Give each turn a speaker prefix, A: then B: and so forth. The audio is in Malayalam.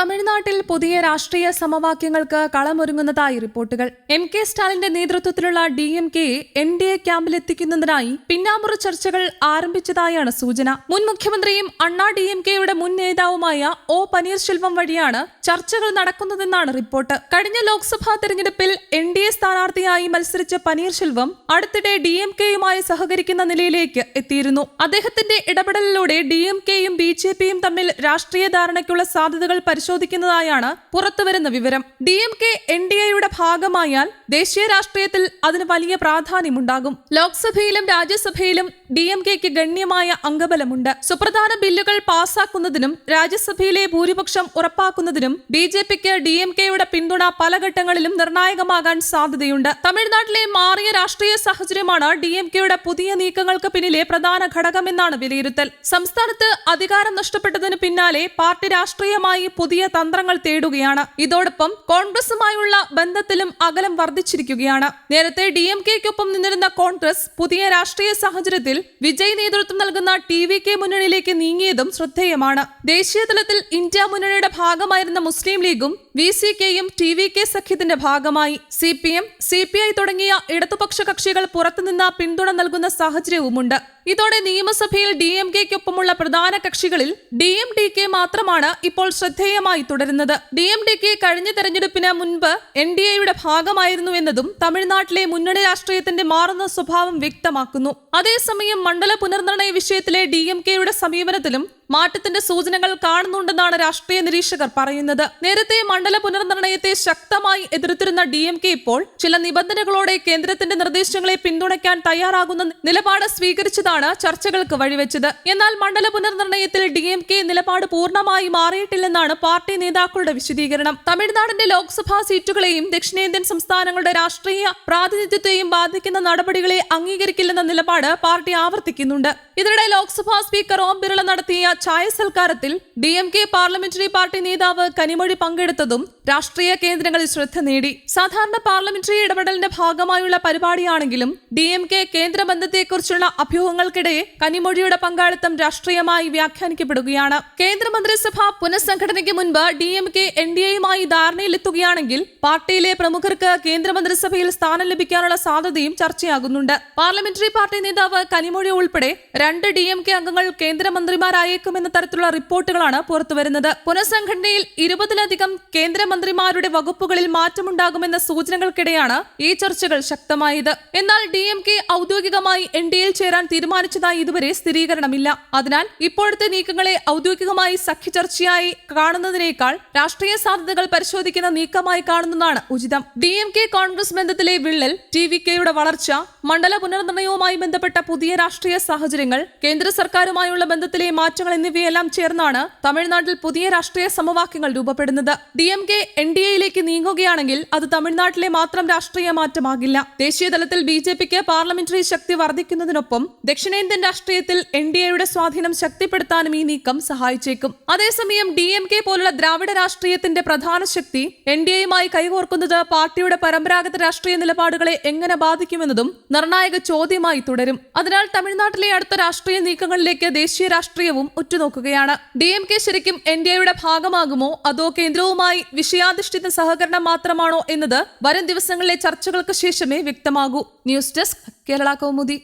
A: തമിഴ്നാട്ടിൽ പുതിയ രാഷ്ട്രീയ സമവാക്യങ്ങൾക്ക് കളമൊരുങ്ങുന്നതായി റിപ്പോർട്ടുകൾ. എം.കെ. സ്റ്റാലിന്റെ നേതൃത്വത്തിലുള്ള DMK-യെ NDA ക്യാമ്പിലെത്തിക്കുന്നതിനായി പിന്നാമ്പുറ ചർച്ചകൾ ആരംഭിച്ചതായാണ് സൂചന. മുൻ മുഖ്യമന്ത്രിയും അണ്ണാ DMK-യുടെ മുൻ നേതാവുമായ ഒ. പനീർശെൽവം വഴിയാണ് ചർച്ചകൾ നടക്കുന്നതെന്നാണ് റിപ്പോർട്ട്. കഴിഞ്ഞ ലോക്സഭാ തെരഞ്ഞെടുപ്പിൽ NDA സ്ഥാനാർത്ഥിയായി മത്സരിച്ച പനീർശെൽവം അടുത്തിടെ DMK-യുമായി സഹകരിക്കുന്ന നിലയിലേക്ക് എത്തിയിരുന്നു. അദ്ദേഹത്തിന്റെ ഇടപെടലിലൂടെ DMK-യും BJP-യും തമ്മിൽ രാഷ്ട്രീയ ധാരണയ്ക്കുള്ള സാധ്യതകൾ പരിശോധിക്കുന്നതായാണ് പുറത്തുവരുന്ന വിവരം. DMK NDA-യുടെ ഭാഗമായാൽ ദേശീയ രാഷ്ട്രീയത്തിൽ അതിന് വലിയ പ്രാധാന്യമുണ്ടാകും. ലോക്സഭയിലും രാജ്യസഭയിലും DMK-ക്ക് ഗണ്യമായ അംഗബലമുണ്ട്. സുപ്രധാന ബില്ലുകൾ പാസാക്കുന്നതിനും രാജ്യസഭയിലെ ഭൂരിപക്ഷം ഉറപ്പാക്കുന്നതിനും BJP-ക്ക് DMK-യുടെ പിന്തുണ പല ഘട്ടങ്ങളിലും നിർണായകമാകാൻ സാധ്യതയുണ്ട്. തമിഴ്നാട്ടിലെ മാറിയ രാഷ്ട്രീയ സാഹചര്യമാണ് DMK-യുടെ പുതിയ നീക്കങ്ങൾക്ക് പിന്നിലെ പ്രധാന ഘടകമെന്നാണ് വിലയിരുത്തൽ. സംസ്ഥാനത്ത് അധികാരം നഷ്ടപ്പെട്ടതിന് പിന്നാലെ പാർട്ടി രാഷ്ട്രീയമായി പുതിയ തന്ത്രങ്ങൾ തേടുകയാണ്. ഇതോടൊപ്പം കോൺഗ്രസുമായുള്ള ബന്ധത്തിലും അകലം വർദ്ധിച്ചിരിക്കുകയാണ്. നേരത്തെ DMK-ക്കൊപ്പം നിന്നിരുന്ന കോൺഗ്രസ് പുതിയ രാഷ്ട്രീയ സാഹചര്യത്തിൽ വിജയ് നേതൃത്വം നൽകുന്ന TVK മുന്നണിയിലേക്ക് നീങ്ങിയതും ശ്രദ്ധേയമാണ്. ദേശീയ തലത്തിൽ ഇന്ത്യ മുന്നണിയുടെ ഭാഗമായിരുന്ന മുസ്ലിം ലീഗും VCK-യും TVK സഖ്യത്തിന്റെ ഭാഗമായി. CPM, CPI തുടങ്ങിയ ഇടതുപക്ഷ കക്ഷികൾ പുറത്തുനിന്ന് പിന്തുണ നൽകുന്ന സാഹചര്യവുമുണ്ട്. ഇതോടെ നിയമസഭയിൽ DMK-ക്കൊപ്പമുള്ള പ്രധാന കക്ഷികളിൽ DMDK മാത്രമാണ് ഇപ്പോൾ ശ്രദ്ധേയമായി തുടരുന്നത്. DMDK കഴിഞ്ഞ തെരഞ്ഞെടുപ്പിന് മുൻപ് NDA-യുടെ ഭാഗമായിരുന്നു എന്നതും തമിഴ്നാട്ടിലെ മുന്നണി രാഷ്ട്രീയത്തിന്റെ മാറുന്ന സ്വഭാവം വ്യക്തമാക്കുന്നു. അതേസമയം മണ്ഡല പുനർനിർണയ വിഷയത്തിലെ DMK-യുടെ സമീപനത്തിലും മാറ്റത്തിന്റെ സൂചനകൾ കാണുന്നുണ്ടെന്നാണ് രാഷ്ട്രീയ നിരീക്ഷകർ പറയുന്നത്. നേരത്തെ മണ്ഡല പുനർനിർണയത്തെ ശക്തമായി എതിർത്തിരുന്ന DMK ഇപ്പോൾ ചില നിബന്ധനകളോടെ കേന്ദ്രത്തിന്റെ നിർദ്ദേശങ്ങളെ പിന്തുണയ്ക്കാൻ തയ്യാറാകുന്ന നിലപാട് സ്വീകരിച്ചതാണ് ചർച്ചകൾക്ക് വഴിവെച്ചത്. എന്നാൽ മണ്ഡല പുനർനിർണയത്തിൽ DMK നിലപാട് പൂർണ്ണമായി മാറിയിട്ടില്ലെന്നാണ് പാർട്ടി നേതാക്കളുടെ വിശദീകരണം. തമിഴ്നാടിന്റെ ലോക്സഭാ സീറ്റുകളെയും ദക്ഷിണേന്ത്യൻ സംസ്ഥാനങ്ങളുടെ രാഷ്ട്രീയ പ്രാതിനിധ്യത്തെയും ബാധിക്കുന്ന നടപടികളെ അംഗീകരിക്കില്ലെന്ന നിലപാട് പാർട്ടി ആവർത്തിക്കുന്നുണ്ട്. ഇതിനിടെ ലോക്സഭാ സ്പീക്കർ ഓം ബിർള നടത്തിയ ചായ സൽക്കാരത്തിൽ DMK പാർലമെന്ററി പാർട്ടി നേതാവ് കനിമൊഴി പങ്കെടുത്തതും രാഷ്ട്രീയ കേന്ദ്രങ്ങളിൽ ശ്രദ്ധ നേടി. സാധാരണ പാർലമെന്ററി ഇടപെടലിന്റെ ഭാഗമായുള്ള പരിപാടിയാണെങ്കിലും DMK കേന്ദ്രബന്ധത്തെക്കുറിച്ചുള്ള അഭ്യൂഹങ്ങൾക്കിടെ കനിമൊഴിയുടെ പങ്കാളിത്തം രാഷ്ട്രീയമായി വ്യാഖ്യാനിക്കപ്പെടുകയാണ്. കേന്ദ്രമന്ത്രിസഭ പുനഃസംഘടനയ്ക്ക് മുൻപ് DMK NDA-യുമായി ധാരണയിലെത്തുകയാണെങ്കിൽ പാർട്ടിയിലെ പ്രമുഖർക്ക് കേന്ദ്രമന്ത്രിസഭയിൽ സ്ഥാനം ലഭിക്കാനുള്ള സാധ്യതയും ചർച്ചയാകുന്നുണ്ട്. പാർലമെന്ററി പാർട്ടി നേതാവ് കനിമൊഴി ഉൾപ്പെടെ 2 DMK അംഗങ്ങൾ കേന്ദ്രമന്ത്രിമാരായേക്കുമെന്ന തരത്തിലുള്ള റിപ്പോർട്ടുകളാണ് പുറത്തുവരുന്നത്. പുനഃസംഘടനയിൽ 20-ലധികം കേന്ദ്രമന്ത്രിമാരുടെ വകുപ്പുകളിൽ മാറ്റമുണ്ടാകുമെന്ന സൂചനകൾക്കിടെയാണ് ഈ ചർച്ചകൾ ശക്തമായത്. എന്നാൽ DMK ഔദ്യോഗികമായി NDA-യിൽ ചേരാൻ തീരുമാനിച്ചതായി ഇതുവരെ സ്ഥിരീകരണമില്ല. അതിനാൽ ഇപ്പോഴത്തെ നീക്കങ്ങളെ ഔദ്യോഗികമായി സഖ്യചർച്ചയായി കാണുന്നതിനേക്കാൾ രാഷ്ട്രീയ സാധ്യതകൾ പരിശോധിക്കുന്ന നീക്കമായി കാണുന്നതാണ് ഉചിതം. DMK കോൺഗ്രസ് ബന്ധത്തിലെ വിള്ളൽ, TVK-യുടെ വളർച്ച, മണ്ഡല പുനർനിർണയവുമായി ബന്ധപ്പെട്ട പുതിയ രാഷ്ട്രീയ സാഹചര്യങ്ങൾ, കേന്ദ്ര സർക്കാരുമായുള്ള ബന്ധത്തിലെ മാറ്റങ്ങൾ എന്നിവയെല്ലാം ചേർന്നാണ് തമിഴ്നാട്ടിൽ പുതിയ രാഷ്ട്രീയ സമവാക്യങ്ങൾ രൂപപ്പെടുന്നത്. DMK NDA-യിലേക്ക് നീങ്ങുകയാണെങ്കിൽ അത് തമിഴ്നാട്ടിലെ മാത്രം രാഷ്ട്രീയ മാറ്റമാകില്ല. ദേശീയ തലത്തിൽ BJP-ക്ക് പാർലമെന്ററി ശക്തി വർദ്ധിക്കുന്നതിനൊപ്പം ദക്ഷിണേന്ത്യൻ രാഷ്ട്രീയത്തിൽ NDA-യുടെ സ്വാധീനം ശക്തിപ്പെടുത്താനും ഈ നീക്കം സഹായിച്ചേക്കും. അതേസമയം DMK പോലുള്ള ദ്രാവിഡ രാഷ്ട്രീയത്തിന്റെ പ്രധാന ശക്തി NDA-യുമായി കൈകോർക്കുന്നത് പാർട്ടിയുടെ പരമ്പരാഗത രാഷ്ട്രീയ നിലപാടുകളെ എങ്ങനെ ബാധിക്കുമെന്നതും നിർണായക ചോദ്യമായി തുടരും. അതിനാൽ തമിഴ്നാട്ടിലെ അടുത്ത രാഷ്ട്രീയ നീക്കങ്ങളിലേക്ക് ദേശീയ രാഷ്ട്രീയവും ഉറ്റുനോക്കുകയാണ്. DMK ശരിക്കും NDA-യുടെ ഭാഗമാകുമോ അതോ കേന്ദ്രവുമായി വിഷയാധിഷ്ഠിത സഹകരണം മാത്രമാണോ എന്നത് വരും ദിവസങ്ങളിലെ ചർച്ചകൾക്ക് ശേഷമേ വ്യക്തമാകൂ. News desk, Kerala Kaumudi.